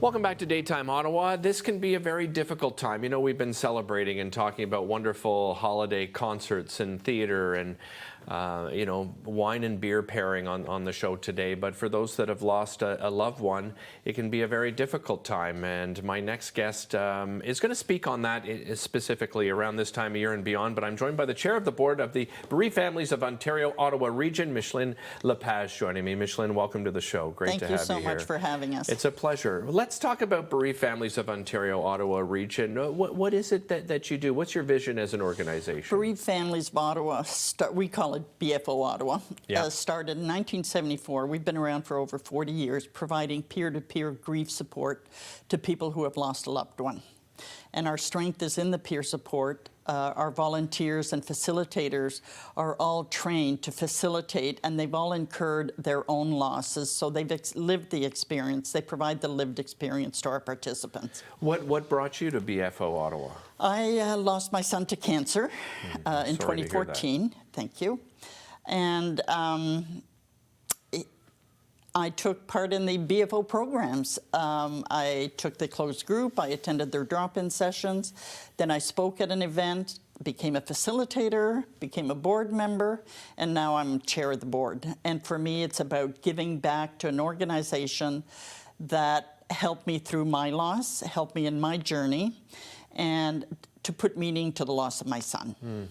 Welcome back to Daytime Ottawa. This can be a very difficult time. You know, we've been celebrating and talking about wonderful holiday concerts and theater and, you know, wine and beer pairing on the show today. But for those that have lost a loved one, it can be a very difficult time. And my next guest is going to speak on that specifically around this time of year and beyond. But I'm joined by the chair of the board of the Bereaved Families of Ontario Ottawa Region, Micheline Lepage, joining me. Micheline, welcome to the show. Great to have you here. Thank you so much for having us. It's a pleasure. Let's talk about Bereaved Families of Ontario Ottawa Region. What is it that you do? What's your vision as an organization? Bereaved Families of Ottawa, we call it BFO Ottawa, started in 1974. We've been around for over 40 years, providing peer-to-peer grief support to people who have lost a loved one. And our strength is in the peer support. Our volunteers and facilitators are all trained to facilitate, and they've all incurred their own losses, so they've lived the experience. They provide the lived experience to our participants. What brought you to BFO Ottawa? I lost my son to cancer in 2014. Thank you. And I took part in the BFO programs. I took the closed group, I attended their drop-in sessions, then I spoke at an event, became a facilitator, became a board member, and now I'm chair of the board. And for me, it's about giving back to an organization that helped me through my loss, helped me in my journey, and to put meaning to the loss of my son.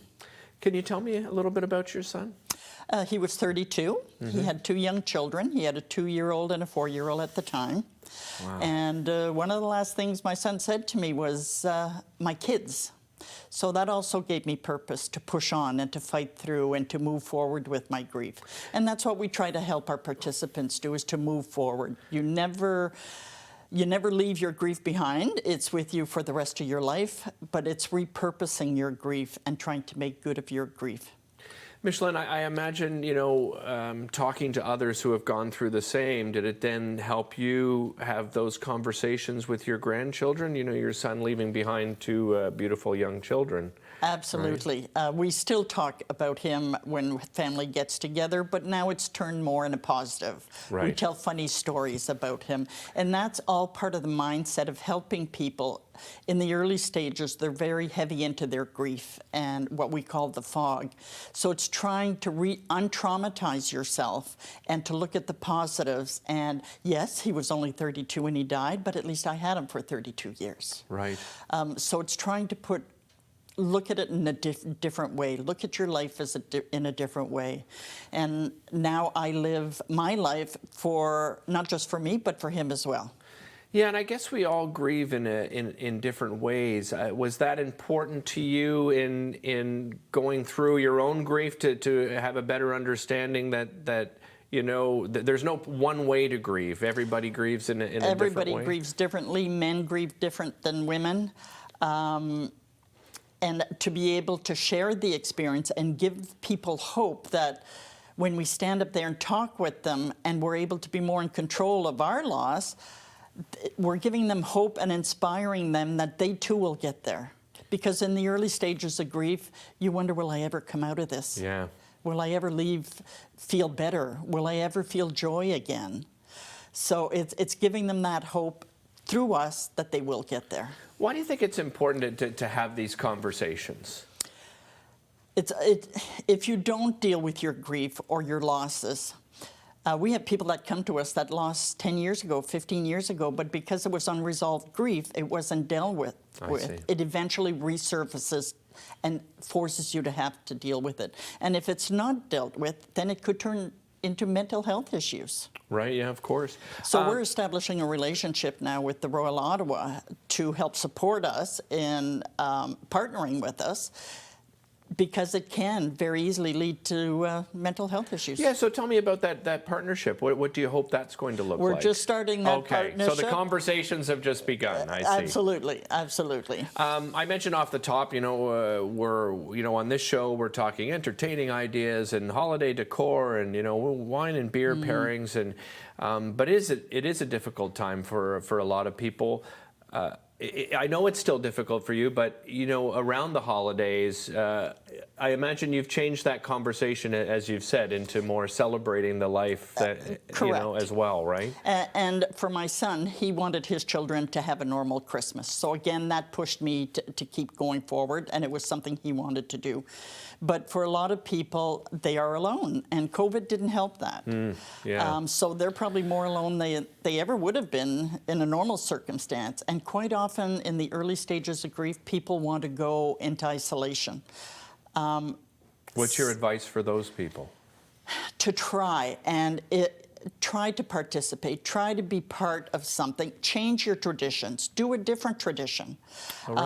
Can you tell me a little bit about your son? He was 32. He had two young children. He had a 2-year-old and a 4-year-old at the time. Wow. And one of the last things my son said to me was, my kids. So that also gave me purpose to push on and to fight through and to move forward with my grief. And that's what we try to help our participants do, is to move forward. You never leave your grief behind. It's with you for the rest of your life, but it's repurposing your grief and trying to make good of your grief. Micheline, I imagine, you know, talking to others who have gone through the same, did it then help you have those conversations with your grandchildren? You know, your son leaving behind two beautiful young children. Absolutely. Right? We still talk about him when family gets together, but now it's turned more in a positive. Right. We tell funny stories about him, and that's all part of the mindset of helping people. In the early stages, they're very heavy into their grief and what we call the fog. So it's trying to untraumatize yourself and to look at the positives. And yes, he was only 32 when he died, but at least I had him for 32 years. Right. So it's trying to look at it in a different way. Look at your life as in a different way. And now I live my life for, not just for me, but for him as well. Yeah, and I guess we all grieve in different ways. Was that important to you in going through your own grief to have a better understanding that you know, there's no one way to grieve. Everybody grieves in a different way? Everybody grieves differently. Men grieve different than women. And to be able to share the experience and give people hope that when we stand up there and talk with them and we're able to be more in control of our loss, we're giving them hope and inspiring them that they too will get there. Because in the early stages of grief, you wonder, will I ever come out of this? Yeah. Will I ever feel better? Will I ever feel joy again? So it's giving them that hope through us that they will get there. Why do you think it's important to have these conversations? If you don't deal with your grief or your losses, we have people that come to us that lost 10 years ago, 15 years ago, but because it was unresolved grief, it wasn't dealt with. It eventually resurfaces and forces you to have to deal with it. And if it's not dealt with, then it could turn into mental health issues. Right, yeah, of course. So we're establishing a relationship now with the Royal Ottawa to help support us in partnering with us, because it can very easily lead to mental health issues. Yeah, so tell me about that partnership. What do you hope that's going to look like? We're just starting that partnership. So the conversations have just begun, I see. Absolutely, absolutely. I mentioned off the top, you know, on this show, we're talking entertaining ideas and holiday decor and, you know, wine and beer pairings. And but it is a difficult time for a lot of people. I know it's still difficult for you, but around the holidays, I imagine you've changed that conversation, as you've said, into more celebrating the life that as well, right? And for my son, he wanted his children to have a normal Christmas. So again, that pushed me to keep going forward, and it was something he wanted to do. But for a lot of people, they are alone, and COVID didn't help that. So they're probably more alone than they ever would have been in a normal circumstance. And quite often in the early stages of grief, people want to go into isolation. What's your advice for those people? To try to participate, try to be part of something, change your traditions, do a different tradition,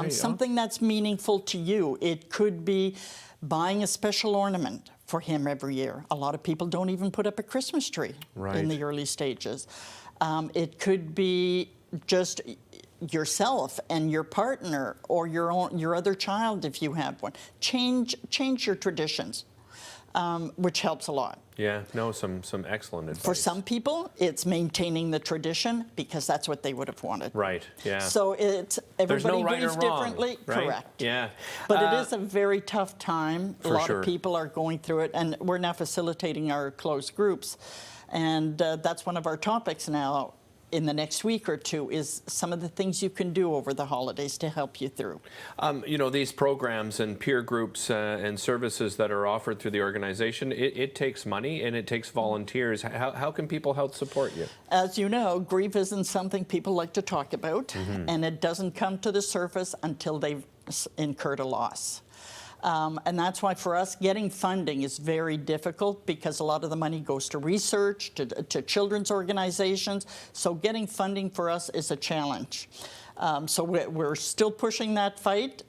something that's meaningful to you. It could be buying a special ornament for him every year. A lot of people don't even put up a Christmas tree in the early stages. It could be just yourself and your partner, or your other child if you have one. Change your traditions, which helps a lot. Yeah, no, some excellent advice. For some people, it's maintaining the tradition because that's what they would have wanted. Right, yeah. So everybody grieves differently. Right? Correct. Yeah. But it is a very tough time. A lot sure. of people are going through it, and we're now facilitating our closed groups. And that's one of our topics now in the next week or two, is some of the things you can do over the holidays to help you through. These programs and peer groups and services that are offered through the organization, it takes money and it takes volunteers. How can people help support you? As you know, grief isn't something people like to talk about, and it doesn't come to the surface until they've incurred a loss. And that's why for us, getting funding is very difficult because a lot of the money goes to research, to children's organizations. So getting funding for us is a challenge. So we're still pushing that fight.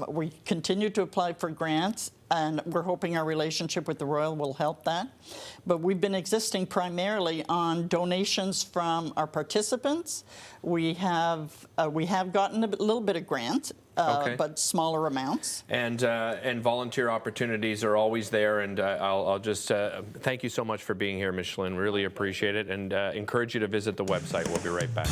We continue to apply for grants, and we're hoping our relationship with the Royal will help that. But we've been existing primarily on donations from our participants. We have gotten a little bit of grants, but smaller amounts. And volunteer opportunities are always there. And I'll just thank you so much for being here, Micheline. Really appreciate it, and encourage you to visit the website. We'll be right back.